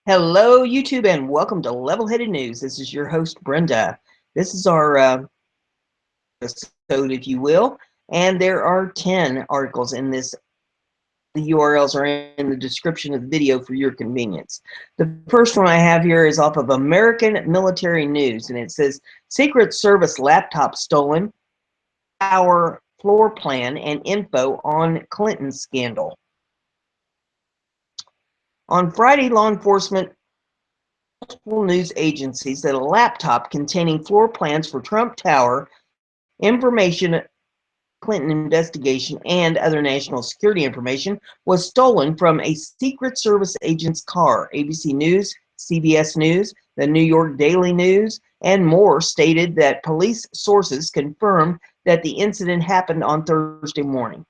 Hello, YouTube, and welcome to Level-Headed News. This is your host, Brenda. This is our episode, if you will, and there are 10 articles in this. The URLs are in the description of the video for your convenience. The first one I have here is off of American Military News, and it says, Secret Service laptop stolen, our floor plan and info on Clinton scandal. On Friday, law enforcement multiple news agencies that a laptop containing floor plans for Trump Tower, information, Clinton investigation, and other national security information was stolen from a Secret Service agent's car. ABC News, CBS News, the New York Daily News, and more stated that police sources confirmed that the incident happened on Thursday morning.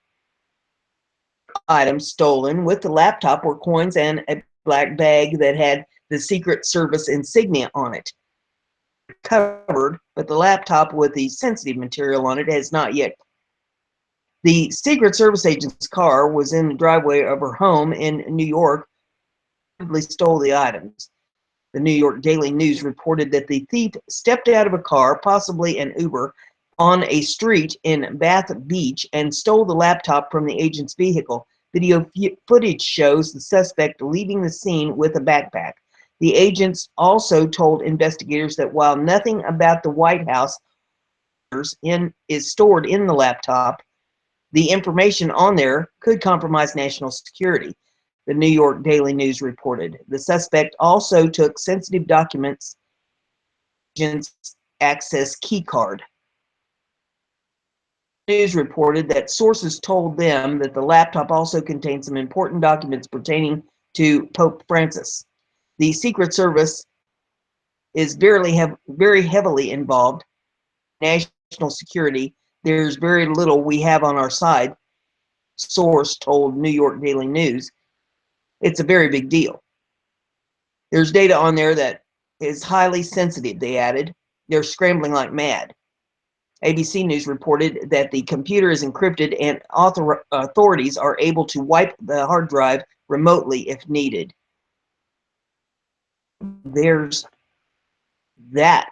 Items stolen with the laptop were coins and a black bag that had the Secret Service insignia on it. Covered, but the laptop with the sensitive material on it has not yet. The Secret Service agent's car was in the driveway of her home in New York. Probably stole the items. The New York Daily News reported that the thief stepped out of a car, possibly an Uber, on a street in Bath Beach and stole the laptop from the agent's vehicle. Video footage shows the suspect leaving the scene with a backpack. The agents also told investigators that while nothing about the White House is stored in the laptop, the information on there could compromise national security, the New York Daily News reported. The suspect also took sensitive documents, agent's access key card. News reported that sources told them that the laptop also contained some important documents pertaining to Pope Francis. The Secret Service is very heavily involved in national security. There's very little we have on our side, source told New York Daily News. It's a very big deal. There's data on there that is highly sensitive, they added. They're scrambling like mad. ABC News reported that the computer is encrypted and authorities are able to wipe the hard drive remotely if needed. There's that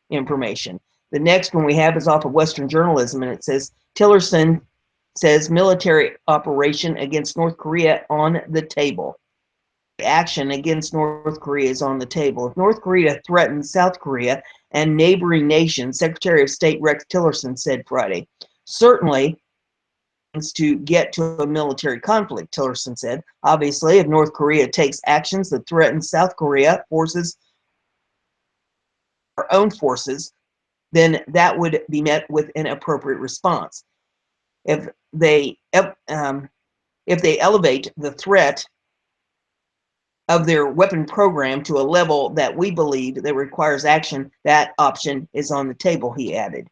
information. The next one we have is off of Western Journalism, and it says, Tillerson says military operation against North Korea on the table. Action against North Korea is on the table. If North Korea threatens South Korea and neighboring nations, Secretary of State Rex Tillerson said Friday, certainly to get to a military conflict, Tillerson said. Obviously, if North Korea takes actions that threaten South Korea forces, our own forces, then that would be met with an appropriate response. If they elevate the threat of their weapon program to a level that we believe that requires action, that option is on the table, he added.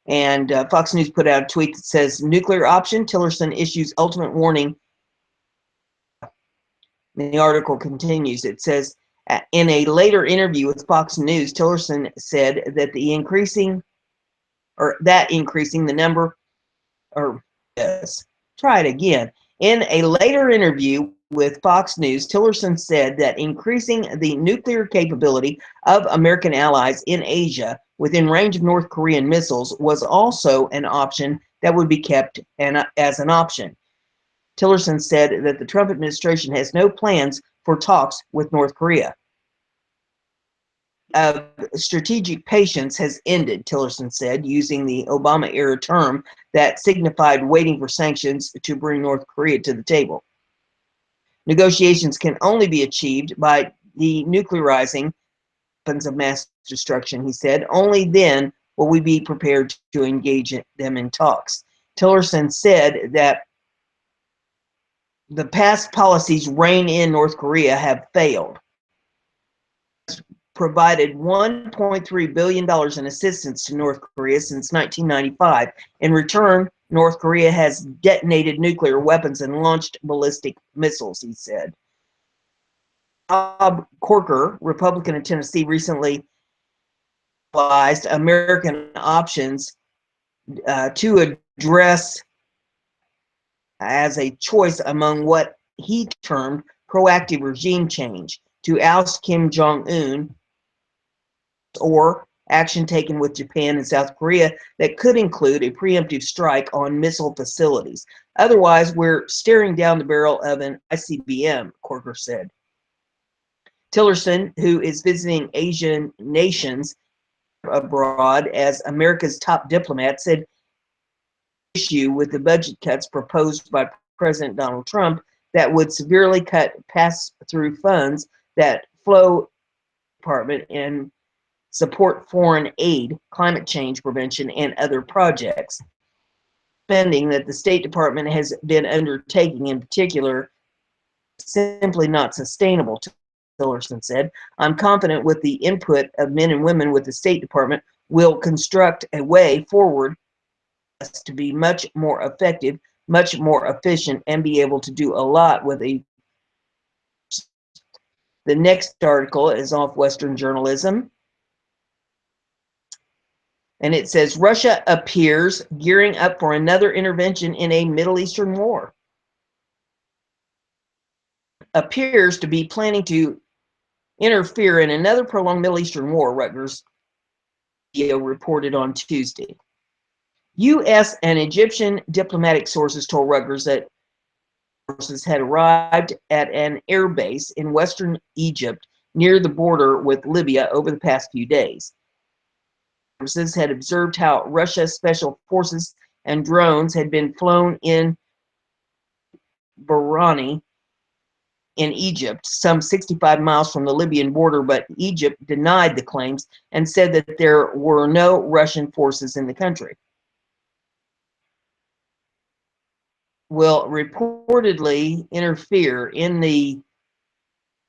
And Fox News put out a tweet that says, nuclear option, Tillerson issues ultimate warning. The article continues. It says, in a later interview with Fox News, Tillerson said that increasing the number, or yes, try it again. In a later interview with Fox News, Tillerson said that increasing the nuclear capability of American allies in Asia within range of North Korean missiles was also an option that would be kept as an option. Tillerson said that the Trump administration has no plans for talks with North Korea. Strategic patience has ended, Tillerson said, using the Obama-era term that signified waiting for sanctions to bring North Korea to the table. Negotiations can only be achieved by denuclearizing weapons of mass destruction, he said. Only then will we be prepared to engage them in talks. Tillerson said that the past policies rein in North Korea have failed. Provided $1.3 billion in assistance to North Korea since 1995. In return, North Korea has detonated nuclear weapons and launched ballistic missiles, he said. Bob Corker, Republican in Tennessee, recently advised American options to address as a choice among what he termed proactive regime change to oust Kim Jong-un, or action taken with Japan and South Korea that could include a preemptive strike on missile facilities. Otherwise, we're staring down the barrel of an ICBM, Corker said. Tillerson, who is visiting Asian nations abroad as America's top diplomat, said issue with the budget cuts proposed by President Donald Trump that would severely cut pass-through funds that flow department and support foreign aid, climate change prevention, and other projects. Spending that the State Department has been undertaking in particular simply not sustainable, Tillerson said. I'm confident with the input of men and women with the State Department will construct a way forward to be much more effective, much more efficient, and be able to do a lot with a. The next article is off Western Journalism. And it says, Russia appears gearing up for another intervention in a Middle Eastern war. Appears to be planning to interfere in another prolonged Middle Eastern war, Rutgers reported on Tuesday. U.S. and Egyptian diplomatic sources told Rutgers that forces had arrived at an air base in western Egypt near the border with Libya over the past few days. Sources had observed how Russia's special forces and drones had been flown in Barani in Egypt, some 65 miles from the Libyan border, but Egypt denied the claims and said that there were no Russian forces in the country. Will reportedly interfere in the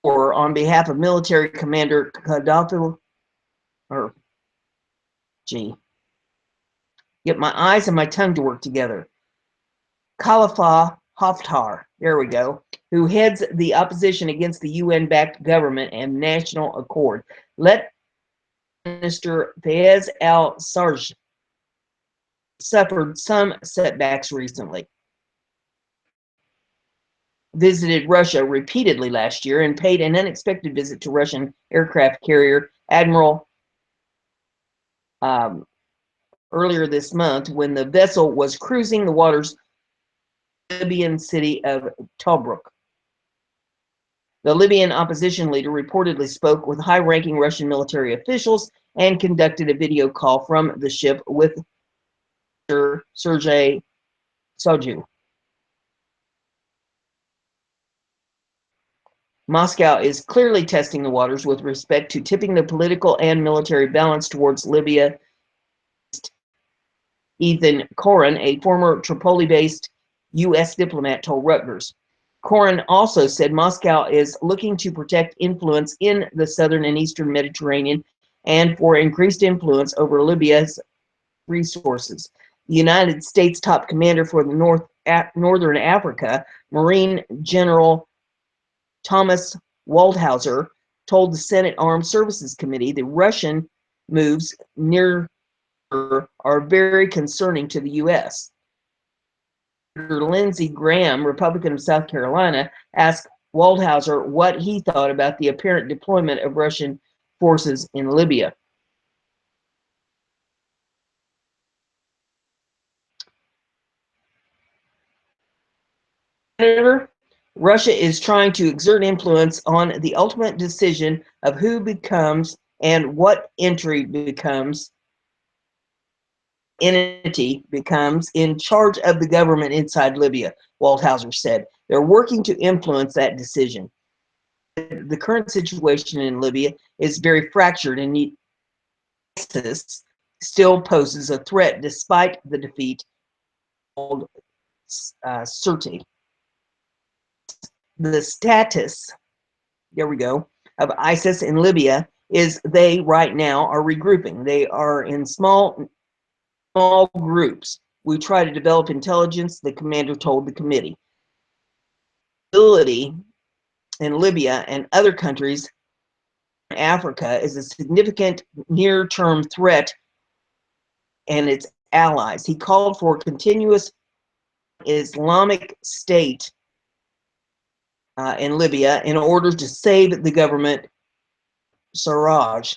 war on behalf of military commander Gaddafi, or get my eyes and my tongue to work together. Khalifa Haftar, there we go, who heads the opposition against the UN-backed government and National Accord. Let Minister Fayez al-Sarraj suffered some setbacks recently. Visited Russia repeatedly last year and paid an unexpected visit to Russian aircraft carrier Admiral earlier this month when the vessel was cruising the waters of the Libyan city of Tobruk. The Libyan opposition leader reportedly spoke with high-ranking Russian military officials and conducted a video call from the ship with Sergei Shoigu. Moscow is clearly testing the waters with respect to tipping the political and military balance towards Libya. Ethan Coren, a former Tripoli-based U.S. diplomat, told Rutgers. Coren also said Moscow is looking to protect influence in the southern and eastern Mediterranean and for increased influence over Libya's resources. The United States top commander for the Northern Africa, Marine General Thomas Waldhauser, told the Senate Armed Services Committee the Russian moves near are very concerning to the U.S. Senator Lindsey Graham, Republican of South Carolina, asked Waldhauser what he thought about the apparent deployment of Russian forces in Libya. Senator, Russia is trying to exert influence on the ultimate decision of who becomes and what entity becomes in charge of the government inside Libya, Waldhauser said. They're working to influence that decision. The current situation in Libya is very fractured, and ISIS still poses a threat despite the defeat of Sirte. The status, there we go, of ISIS in Libya is they right now are regrouping. They are in small groups. We try to develop intelligence, the commander told the committee. Stability in Libya and other countries in Africa is a significant near-term threat and its allies. He called for continuous Islamic State in Libya in order to save the government Sarraj.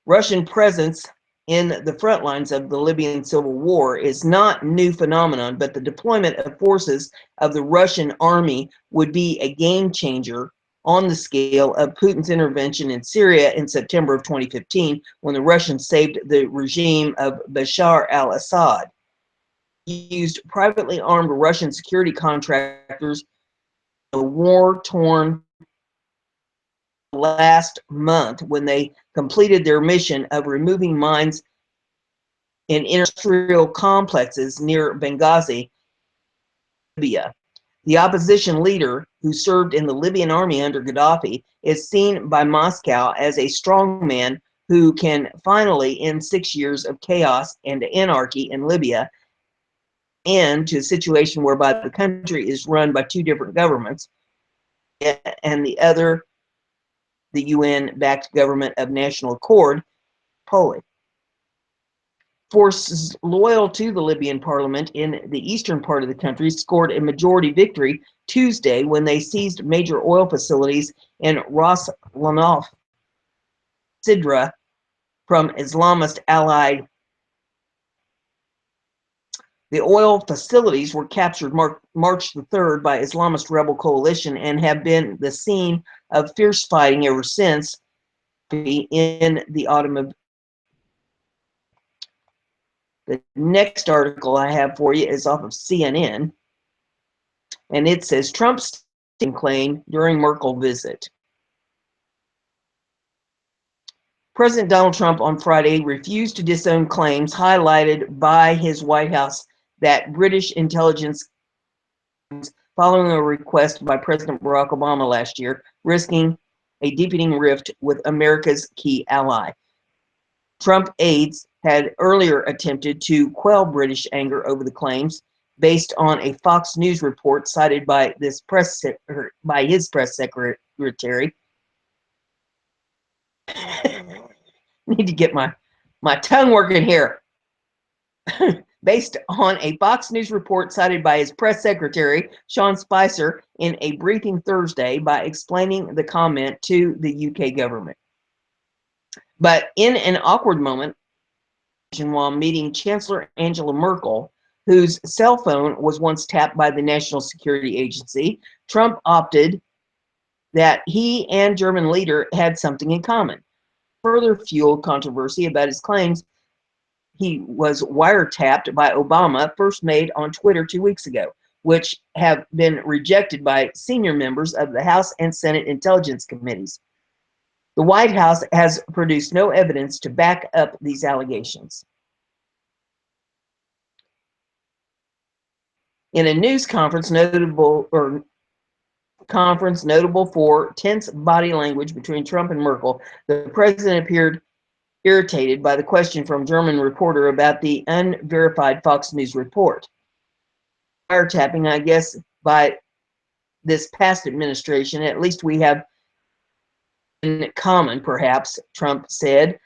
Russian presence in the front lines of the Libyan civil war is not a new phenomenon, but the deployment of forces of the Russian army would be a game changer on the scale of Putin's intervention in Syria in September of 2015, when the Russians saved the regime of Bashar al-Assad. Used privately armed Russian security contractors in a war-torn last month when they completed their mission of removing mines in industrial complexes near Benghazi, Libya. The opposition leader, who served in the Libyan army under Gaddafi, is seen by Moscow as a strongman who can finally end 6 years of chaos and anarchy in Libya, and to a situation whereby the country is run by two different governments, and the other, the UN-backed government of national accord, Poland. Forces loyal to the Libyan parliament in the eastern part of the country scored a majority victory Tuesday when they seized major oil facilities in Ras Lanaf, Sidra, from Islamist allied. The oil facilities were captured March the 3rd by Islamist rebel coalition and have been the scene of fierce fighting ever since in the autumn of. The next article I have for you is off of CNN, and it says Trump's claim during Merkel visit. President Donald Trump on Friday refused to disown claims highlighted by his White House that British intelligence, following a request by President Barack Obama last year, risking a deepening rift with America's key ally. Trump aides had earlier attempted to quell British anger over the claims, based on a Fox News report cited by his press secretary. Need to get my tongue working here. Based on a Fox News report cited by his press secretary, Sean Spicer, in a briefing Thursday by explaining the comment to the UK government. But in an awkward moment, while meeting Chancellor Angela Merkel, whose cell phone was once tapped by the National Security Agency, Trump opted that he and German leader had something in common. Further fueled controversy about his claims he was wiretapped by Obama, first made on Twitter 2 weeks ago, which have been rejected by senior members of the House and Senate Intelligence Committees. The White House has produced no evidence to back up these allegations. In a news conference notable for tense body language between Trump and Merkel, the president appeared irritated by the question from a German reporter about the unverified Fox News report. Wiretapping, I guess, by this past administration, at least we have in common, perhaps, Trump said,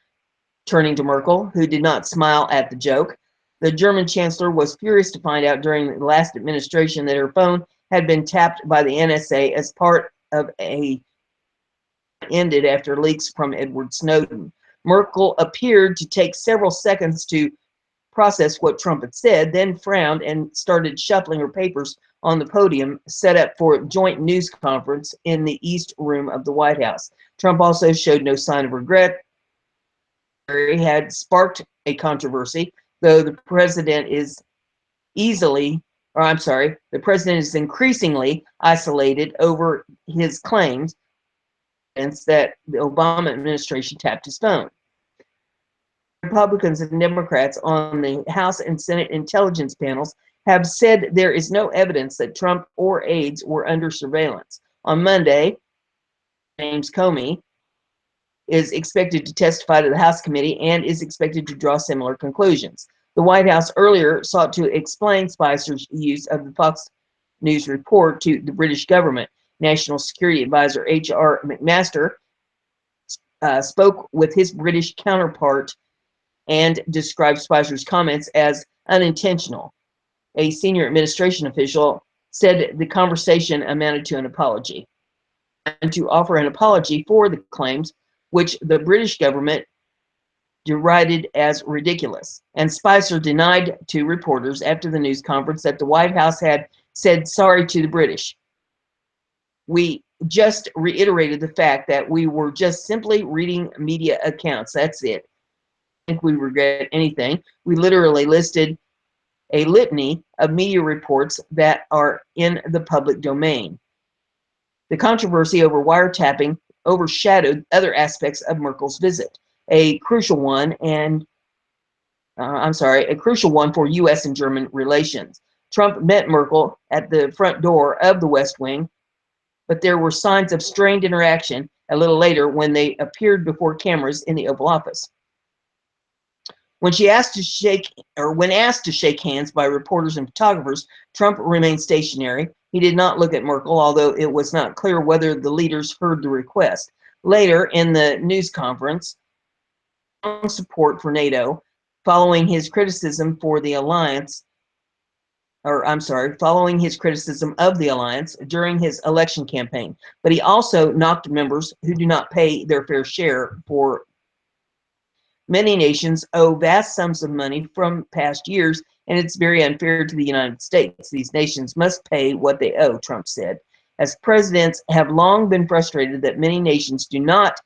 turning to Merkel, who did not smile at the joke. The German chancellor was furious to find out during the last administration that her phone had been tapped by the NSA as part of a ended after leaks from Edward Snowden. Merkel appeared to take several seconds to process what Trump had said, then frowned and started shuffling her papers on the podium set up for a joint news conference in the East Room of the White House. Trump also showed no sign of regret. He had sparked a controversy, though the president is increasingly isolated over his claims that the Obama administration tapped his phone. Republicans and Democrats on the House and Senate intelligence panels have said there is no evidence that Trump or aides were under surveillance. On Monday, James Comey is expected to testify to the House committee and is expected to draw similar conclusions. The White House earlier sought to explain Spicer's use of the Fox News report to the British government. National Security Advisor H.R. McMaster spoke with his British counterpart and described Spicer's comments as unintentional. A senior administration official said the conversation amounted to an apology, and to offer an apology for the claims, which the British government derided as ridiculous. And Spicer denied to reporters after the news conference that the White House had said sorry to the British. We just reiterated the fact that we were just simply reading media accounts. That's it. I think we regret anything. We literally listed a litany of media reports that are in the public domain. The controversy over wiretapping overshadowed other aspects of Merkel's visit. A crucial one for U.S. and German relations. Trump met Merkel at the front door of the West Wing, but there were signs of strained interaction a little later when they appeared before cameras in the Oval Office. When asked to shake hands by reporters and photographers, Trump remained stationary. He did not look at Merkel, although it was not clear whether the leaders heard the request. Later in the news conference, support for NATO, following his criticism of the alliance during his election campaign. But he also knocked members who do not pay their fair share. For many nations owe vast sums of money from past years, and it's very unfair to the United States. These nations must pay what they owe, Trump said. As presidents have long been frustrated that many nations do not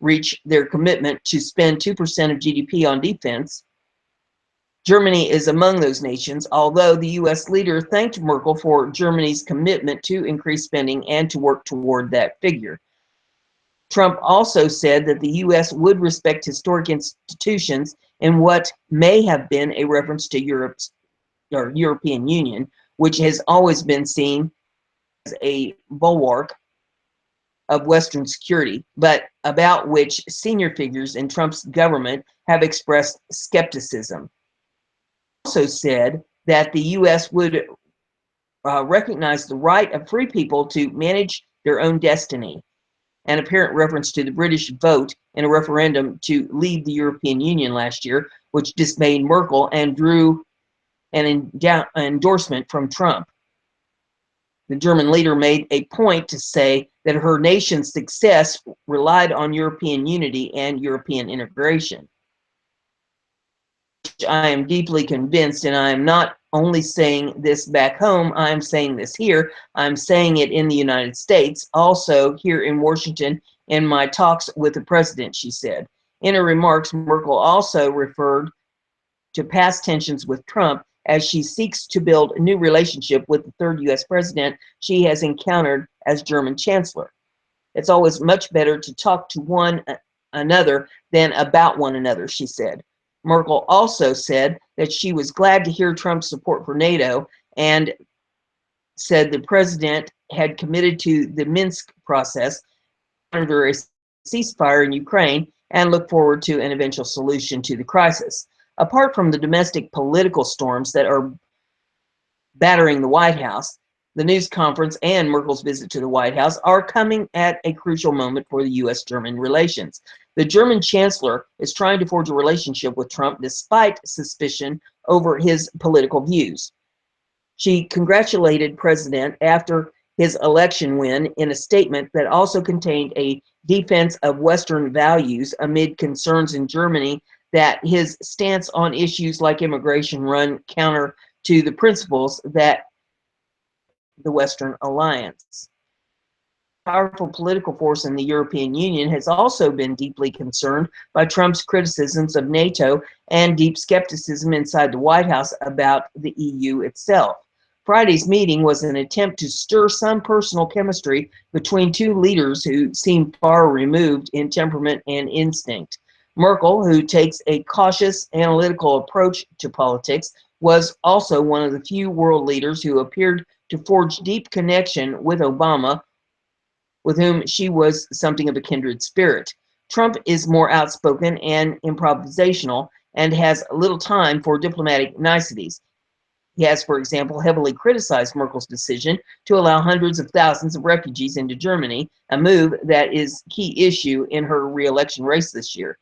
reach their commitment to spend 2% of GDP on defense, Germany is among those nations, although the U.S. leader thanked Merkel for Germany's commitment to increase spending and to work toward that figure. Trump also said that the U.S. would respect historic institutions in what may have been a reference to European Union, which has always been seen as a bulwark of Western security, but about which senior figures in Trump's government have expressed skepticism. He also said that the U.S. would recognize the right of free people to manage their own destiny, an apparent reference to the British vote in a referendum to leave the European Union last year, which dismayed Merkel and drew an endorsement from Trump. The German leader made a point to say that her nation's success relied on European unity and European integration. I am deeply convinced, and I am not only saying this back home, I'm saying this here. I'm saying it in the United States, also here in Washington, in my talks with the president, she said. In her remarks, Merkel also referred to past tensions with Trump as she seeks to build a new relationship with the third U.S. president she has encountered as German chancellor. It's always much better to talk to one another than about one another, she said. Merkel also said that she was glad to hear Trump's support for NATO and said the president had committed to the Minsk process under a ceasefire in Ukraine and looked forward to an eventual solution to the crisis. Apart from the domestic political storms that are battering the White House, the news conference and Merkel's visit to the White House are coming at a crucial moment for the U.S.-German relations. The German chancellor is trying to forge a relationship with Trump despite suspicion over his political views. She congratulated President after his election win in a statement that also contained a defense of Western values amid concerns in Germany that his stance on issues like immigration run counter to the principles that the Western alliance. Powerful political force in the European Union has also been deeply concerned by Trump's criticisms of NATO and deep skepticism inside the White House about the EU itself. Friday's meeting was an attempt to stir some personal chemistry between two leaders who seem far removed in temperament and instinct. Merkel, who takes a cautious, analytical approach to politics, was also one of the few world leaders who appeared to forge deep connection with Obama, with whom she was something of a kindred spirit. Trump is more outspoken and improvisational and has little time for diplomatic niceties. He has, for example, heavily criticized Merkel's decision to allow hundreds of thousands of refugees into Germany, a move that is a key issue in her re-election race this year.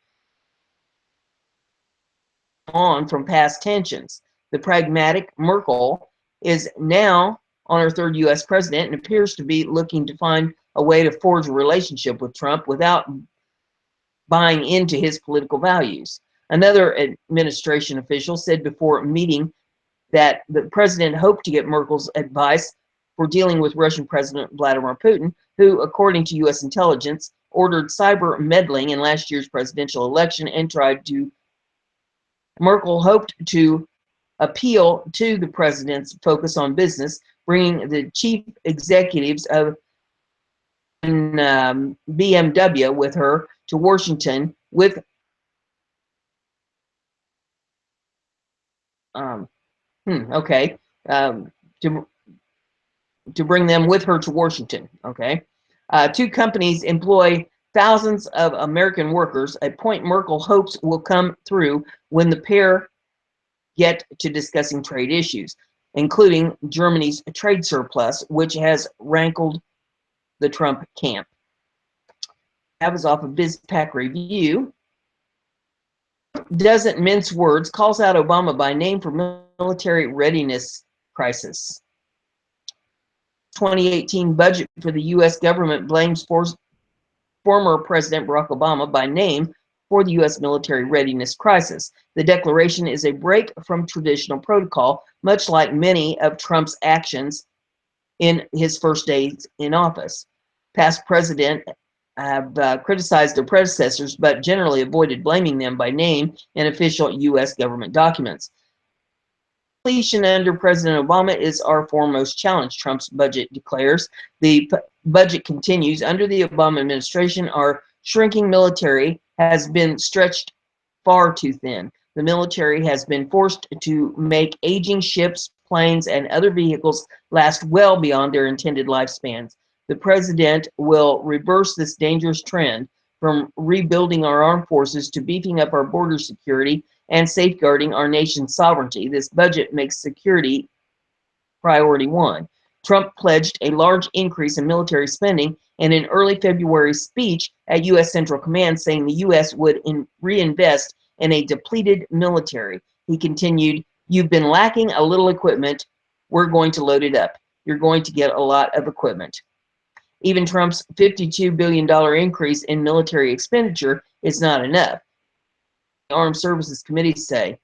On from past tensions, the pragmatic Merkel is now on her third U.S. president and appears to be looking to find a way to forge a relationship with Trump without buying into his political values. Another administration official said before a meeting that the president hoped to get Merkel's advice for dealing with Russian President Vladimir Putin, who, according to U.S. intelligence, ordered cyber meddling in last year's presidential election and tried to. Merkel hoped to appeal to the president's focus on business, bringing the chief executives of BMW with her to Washington with okay, to bring them with her to Washington. Okay, two companies employ thousands of American workers, a point Merkel hopes will come through when the pair get to discussing trade issues, including Germany's trade surplus, which has rankled the Trump camp. That was off of BizPac Review. Doesn't mince words, calls out Obama by name for military readiness crisis. 2018 budget for the U.S. government blames former President Barack Obama by name for the U.S. military readiness crisis. The declaration is a break from traditional protocol, much like many of Trump's actions in his first days in office. Past presidents have criticized their predecessors, but generally avoided blaming them by name in official U.S. government documents. Inflation under President Obama is our foremost challenge, Trump's budget declares. The budget continues. Under the Obama administration, our shrinking military has been stretched far too thin. The military has been forced to make aging ships, planes, and other vehicles last well beyond their intended lifespans. The president will reverse this dangerous trend from rebuilding our armed forces to beefing up our border security and safeguarding our nation's sovereignty. This budget makes security priority one. Trump pledged a large increase in military spending in an early February speech at U.S. Central Command, saying the U.S. would reinvest in a depleted military. He continued, "You've been lacking a little equipment. We're going to load it up. You're going to get a lot of equipment." Even Trump's $52 billion increase in military expenditure is not enough. Armed Services Committee say,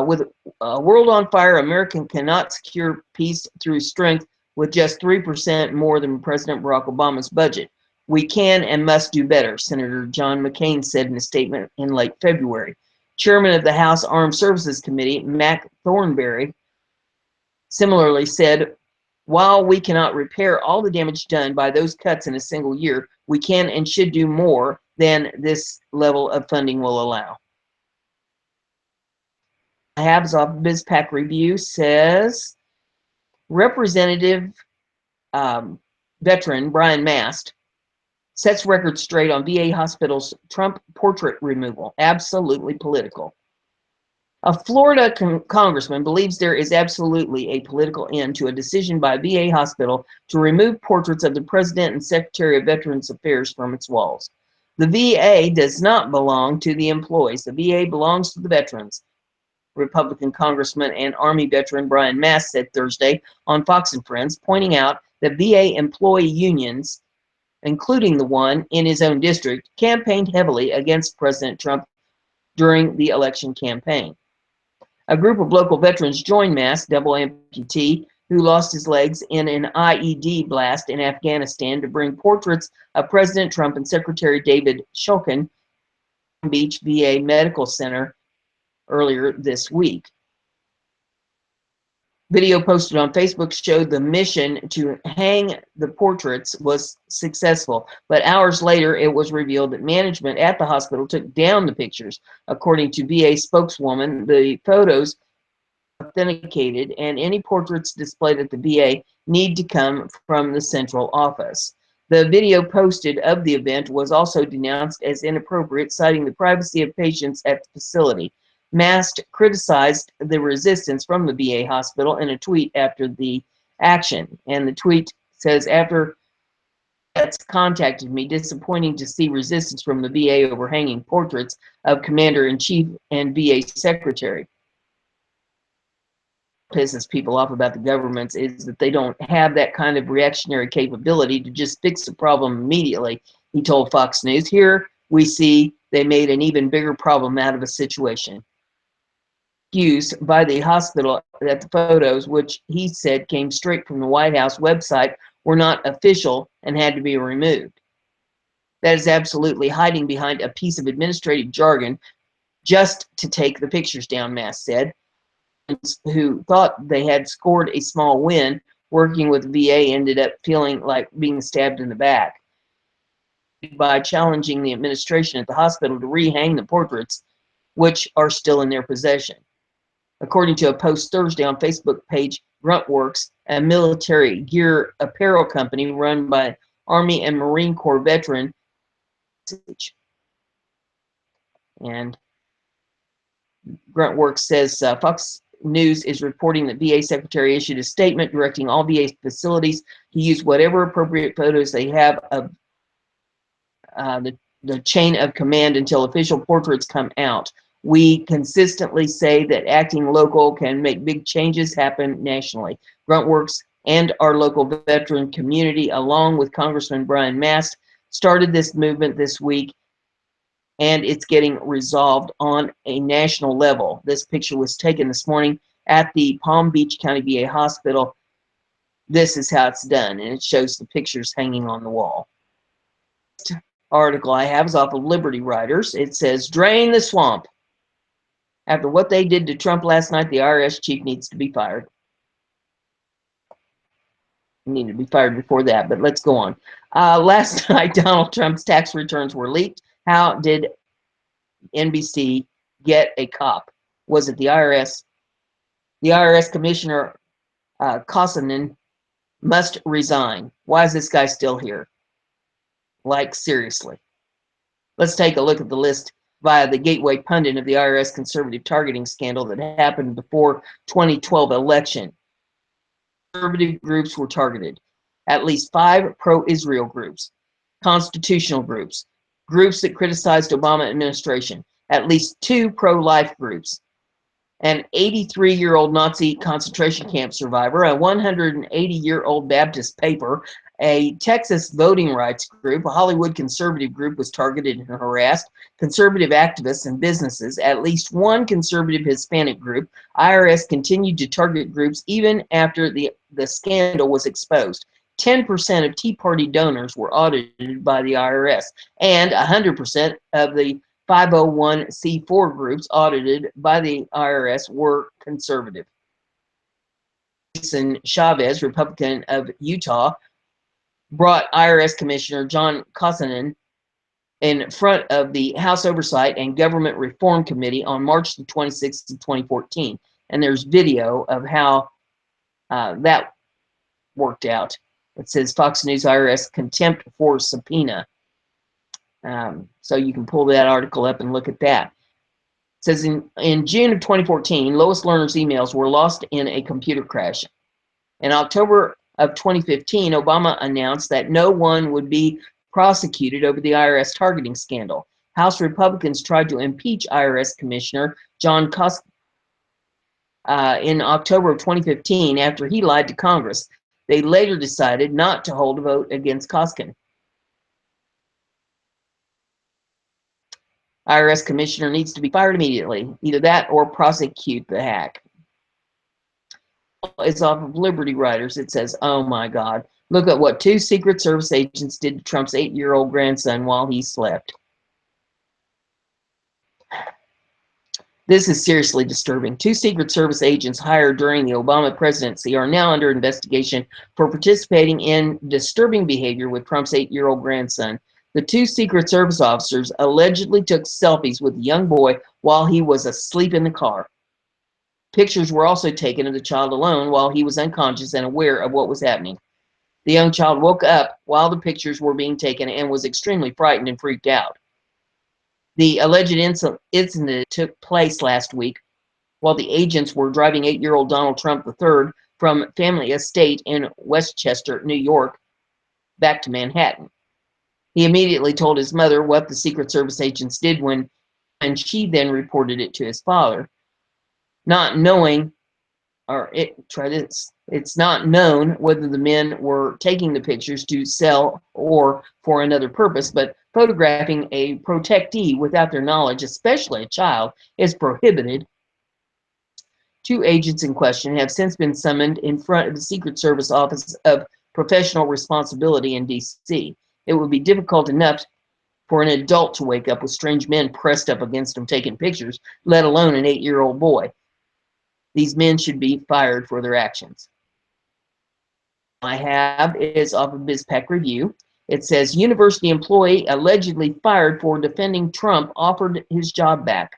with a world on fire, America cannot secure peace through strength with just 3% more than President Barack Obama's budget. We can and must do better, Senator John McCain said in a statement in late February. Chairman of the House Armed Services Committee, Mac Thornberry, similarly said, while we cannot repair all the damage done by those cuts in a single year, we can and should do more than this level of funding will allow. Habs off BizPac Review says Representative veteran Brian Mast sets record straight on VA hospitals' Trump portrait removal. Absolutely political. A Florida congressman believes there is absolutely a political end to a decision by a VA hospital to remove portraits of the President and Secretary of Veterans Affairs from its walls. The VA does not belong to the employees. The VA belongs to the veterans, Republican Congressman and Army veteran Brian Mast said Thursday on Fox and Friends, pointing out that VA employee unions, including the one in his own district, campaigned heavily against President Trump during the election campaign. A group of local veterans joined Mast, double amputee, who lost his legs in an IED blast in Afghanistan, to bring portraits of President Trump and Secretary David Shulkin Palm Beach VA Medical Center earlier this week. Video posted on Facebook showed the mission to hang the portraits was successful, but hours later it was revealed that management at the hospital took down the pictures. According to VA spokeswoman, the photos are authenticated and any portraits displayed at the VA need to come from the central office. The video posted of the event was also denounced as inappropriate, citing the privacy of patients at the facility. Mast criticized the resistance from the VA hospital in a tweet after the action. And the tweet says, after vets contacted me, disappointing to see resistance from the VA over hanging portraits of Commander-in-Chief and VA Secretary. pisses people off about the governments is that they don't have that kind of reactionary capability to just fix the problem immediately. He told Fox News, "Here we see they made an even bigger problem out of a situation." Excuse by the hospital that the photos, which he said came straight from the White House website, were not official and had to be removed. That is absolutely hiding behind a piece of administrative jargon just to take the pictures down, Mass said. Who thought they had scored a small win working with VA ended up feeling like being stabbed in the back by challenging the administration at the hospital to rehang the portraits, which are still in their possession. According to a post Thursday on Facebook page, Gruntworks, a military gear apparel company run by Army and Marine Corps veteran, and Gruntworks says Fox News is reporting that VA Secretary issued a statement directing all VA facilities to use whatever appropriate photos they have of the chain of command until official portraits come out. We consistently say that acting local can make big changes happen nationally. Gruntworks and our local veteran community, along with Congressman Brian Mast, started this movement this week, and it's getting resolved on a national level. This picture was taken this morning at the Palm Beach County VA Hospital. This is how it's done, and it shows the pictures hanging on the wall. Article I have is off of Liberty Writers. It says, "Drain the swamp. After what they did to Trump last night, the IRS chief needs to be fired." He needed to be fired before that, but let's go on. Last night, Donald Trump's tax returns were leaked. How did NBC get a cop? Was it the IRS? The IRS Commissioner Kosonen must resign. Why is this guy still here? Like, seriously. Let's take a look at the list via the gateway pundit of the IRS conservative targeting scandal that happened before 2012 election. Conservative groups were targeted. At least 5 pro-Israel groups, constitutional groups, groups that criticized Obama administration, at least 2 pro-life groups, an 83-year-old Nazi concentration camp survivor, a 180-year-old Baptist paper, a Texas voting rights group, a Hollywood conservative group was targeted and harassed, conservative activists and businesses, at least 1 conservative Hispanic group. IRS continued to target groups even after the scandal was exposed. 10% of Tea Party donors were audited by the IRS, and 100% of the 501c4 groups audited by the IRS were conservative. Gibson Chavez, Republican of Utah, brought IRS Commissioner John Kosonen in front of the House Oversight and Government Reform Committee on March the 26th of 2014. And there's video of how that worked out. It says Fox News IRS contempt for subpoena. So you can pull that article up and look at that. It says in June of 2014, Lois Lerner's emails were lost in a computer crash. In October of 2015, Obama announced that no one would be prosecuted over the IRS targeting scandal. House Republicans tried to impeach IRS Commissioner John Kosonen in October of 2015 after he lied to Congress. They later decided not to hold a vote against Kosonen. IRS commissioner needs to be fired immediately. Either that or prosecute the hack. It's off of Liberty Writers. It says, "Oh my God, look at what 2 Secret Service agents did to Trump's 8-year-old grandson while he slept." This is seriously disturbing. 2 Secret Service agents hired during the Obama presidency are now under investigation for participating in disturbing behavior with Trump's 8-year-old grandson. The 2 Secret Service officers allegedly took selfies with the young boy while he was asleep in the car. Pictures were also taken of the child alone while he was unconscious and aware of what was happening. The young child woke up while the pictures were being taken and was extremely frightened and freaked out. The alleged incident took place last week while the agents were driving 8-year-old Donald Trump III from family estate in Westchester, New York, back to Manhattan. He immediately told his mother what the Secret Service agents did and she then reported it to his father. Not knowing try this. It's not known whether the men were taking the pictures to sell or for another purpose, but photographing a protectee without their knowledge, especially a child, is prohibited. Two agents in question have since been summoned in front of the Secret Service Office of Professional Responsibility in D.C. It would be difficult enough for an adult to wake up with strange men pressed up against them taking pictures, let alone an 8-year-old boy. These men should be fired for their actions. I have is off of BizPac Review. It says university employee allegedly fired for defending Trump offered his job back.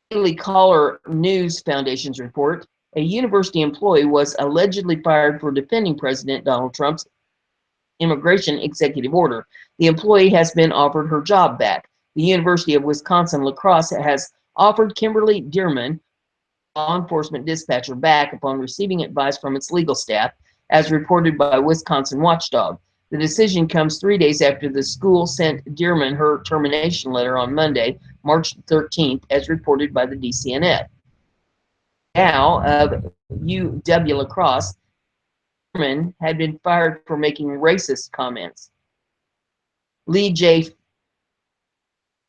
Daily Caller News Foundation's report, a university employee was allegedly fired for defending President Donald Trump's immigration executive order. The employee has been offered her job back. The University of Wisconsin-La Crosse has offered Kimberly Dearman, law enforcement dispatcher, back upon receiving advice from its legal staff, as reported by Wisconsin Watchdog. The decision comes 3 days after the school sent Dearman her termination letter on Monday, March 13th, as reported by the DCNet. Now of UW-La Crosse, Dearman had been fired for making racist comments. Lee J.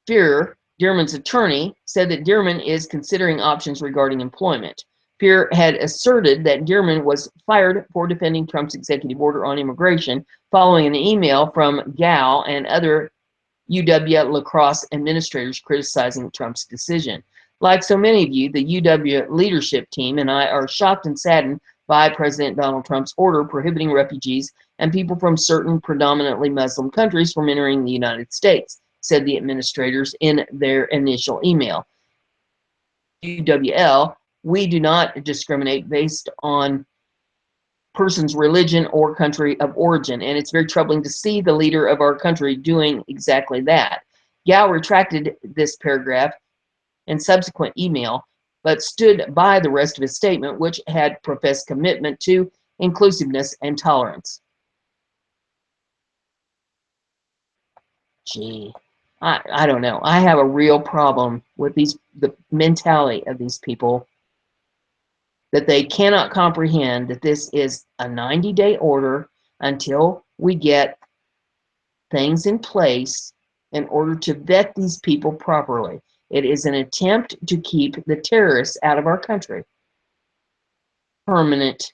Fear, Dearman's attorney, said that Dearman is considering options regarding employment. Fear had asserted that Dearman was fired for defending Trump's executive order on immigration following an email from Gal and other UW-La Crosse administrators criticizing Trump's decision. Like so many of you, the UW leadership team and I are shocked and saddened by President Donald Trump's order prohibiting refugees and people from certain predominantly Muslim countries from entering the United States, said the administrators in their initial email. UWL, we do not discriminate based on person's religion or country of origin, and it's very troubling to see the leader of our country doing exactly that. Gao retracted this paragraph in subsequent email, but stood by the rest of his statement, which had professed commitment to inclusiveness and tolerance. Gee, I don't know. I have a real problem with the mentality of these people, that they cannot comprehend that this is a 90-day order until we get things in place in order to vet these people properly. It is an attempt to keep the terrorists out of our country. Permanent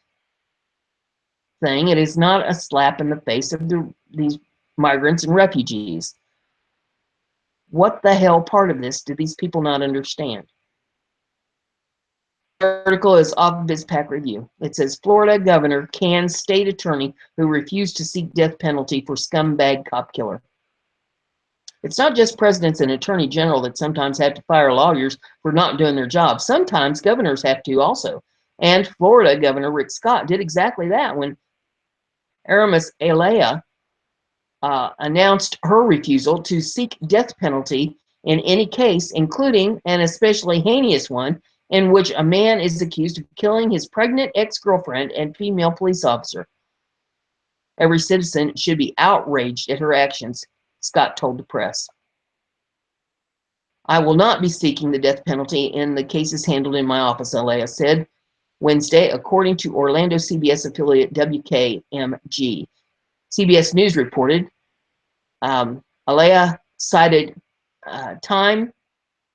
thing. It is not a slap in the face of these migrants and refugees. What the hell part of this do these people not understand? The article is off BizPac Review. It says Florida governor cans state attorney who refused to seek death penalty for scumbag cop killer. It's not just presidents and attorney general that sometimes have to fire lawyers for not doing their job. Sometimes governors have to also. And Florida Governor Rick Scott did exactly that when Aramis Alea announced her refusal to seek death penalty in any case, including an especially heinous one in which a man is accused of killing his pregnant ex-girlfriend and female police officer. Every citizen should be outraged at her actions, Scott told the press. I will not be seeking the death penalty in the cases handled in my office, Alea said Wednesday, according to Orlando CBS affiliate WKMG. CBS News reported Alea cited time,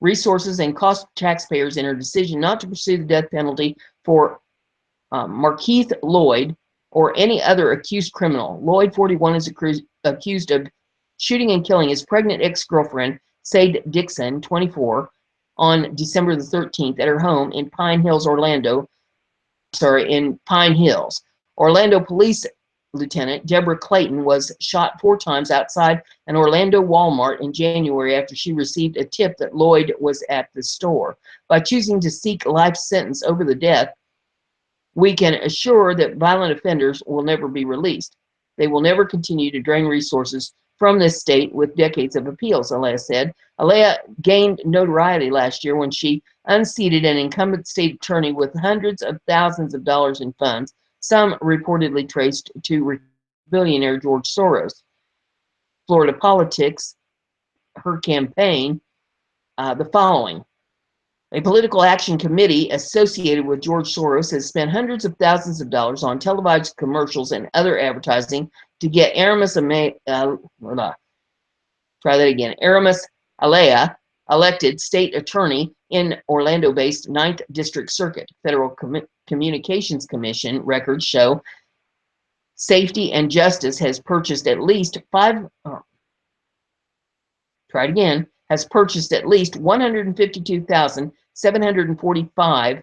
resources, and cost of taxpayers in her decision not to pursue the death penalty for Markeith Lloyd or any other accused criminal. Lloyd, 41, is accused of shooting and killing his pregnant ex-girlfriend, Sade Dixon, 24, on December the 13th at her home in Pine Hills. Orlando Police Lieutenant Deborah Clayton was shot 4 times outside an Orlando Walmart in January after she received a tip that Lloyd was at the store. By choosing to seek life sentence over the death, we can assure that violent offenders will never be released. They will never continue to drain resources from this state with decades of appeals, Alea said. Alea gained notoriety last year when she unseated an incumbent state attorney with hundreds of thousands of dollars in funds, some reportedly traced to billionaire George Soros. Florida politics, her campaign, the following. A political action committee associated with George Soros has spent hundreds of thousands of dollars on televised commercials and other advertising to get Aramis Alea, elected state attorney in Orlando-based 9th District Circuit. Federal Communications Commission records show Safety and Justice has purchased at least has purchased at least 152,745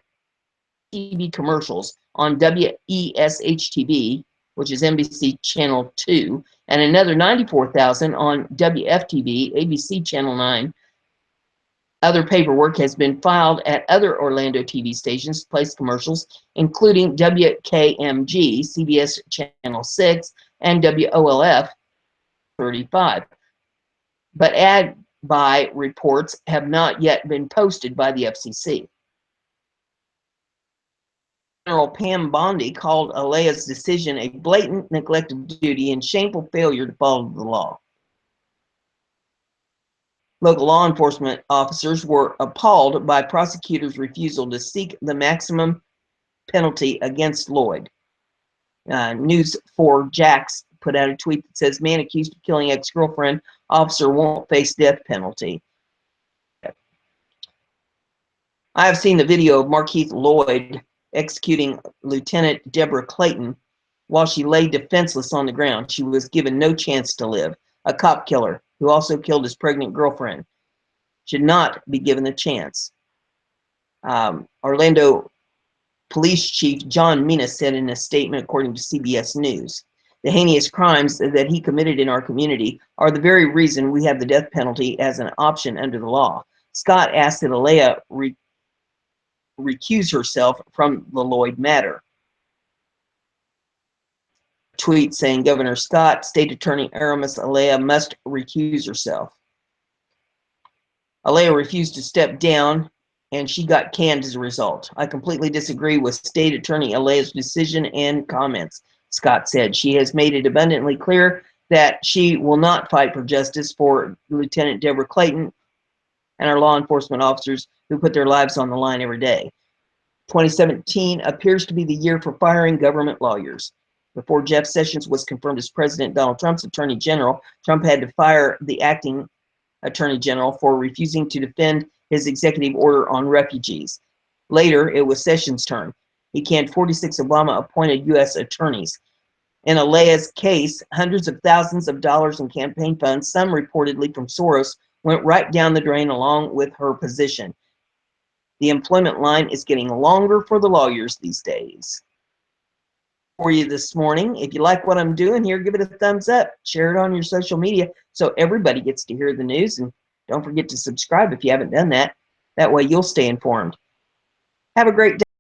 TV commercials on WESH-TV, which is NBC Channel 2, and another 94,000 on WFTV, ABC Channel 9. Other paperwork has been filed at other Orlando TV stations to place commercials, including WKMG, CBS Channel 6, and WOLF 35. But ad buy reports have not yet been posted by the FCC. General Pam Bondi called Alea's decision a blatant neglect of duty and shameful failure to follow the law. Local law enforcement officers were appalled by prosecutors' refusal to seek the maximum penalty against Lloyd. News 4 Jax put out a tweet that says, "Man accused of killing ex-girlfriend, officer won't face death penalty." I have seen the video of Markeith Lloyd executing Lieutenant Deborah Clayton while she lay defenseless on the ground. She was given no chance to live. A cop killer who also killed his pregnant girlfriend should not be given a chance. Orlando Police Chief John Mina said in a statement, according to CBS News, "The heinous crimes that he committed in our community are the very reason we have the death penalty as an option under the law." Scott asked that Alea recuse herself from the Lloyd matter. Tweet saying, "Governor Scott, State Attorney Aramis Alea must recuse herself." Alea refused to step down, and she got canned as a result. "I completely disagree with State Attorney Alea's decision and comments," Scott said. "She has made it abundantly clear that she will not fight for justice for Lieutenant Deborah Clayton and our law enforcement officers who put their lives on the line every day." 2017 appears to be the year for firing government lawyers. Before Jeff Sessions was confirmed as President Donald Trump's Attorney General, Trump had to fire the acting Attorney General for refusing to defend his executive order on refugees. Later, it was Sessions' turn. He canned 46 Obama-appointed U.S. attorneys. In Alea's case, hundreds of thousands of dollars in campaign funds, some reportedly from Soros, went right down the drain along with her position. The employment line is getting longer for the lawyers these days. For you this morning, if you like what I'm doing here, give it a thumbs up, share it on your social media so everybody gets to hear the news, and don't forget to subscribe if you haven't done that. That way you'll stay informed. Have a great day.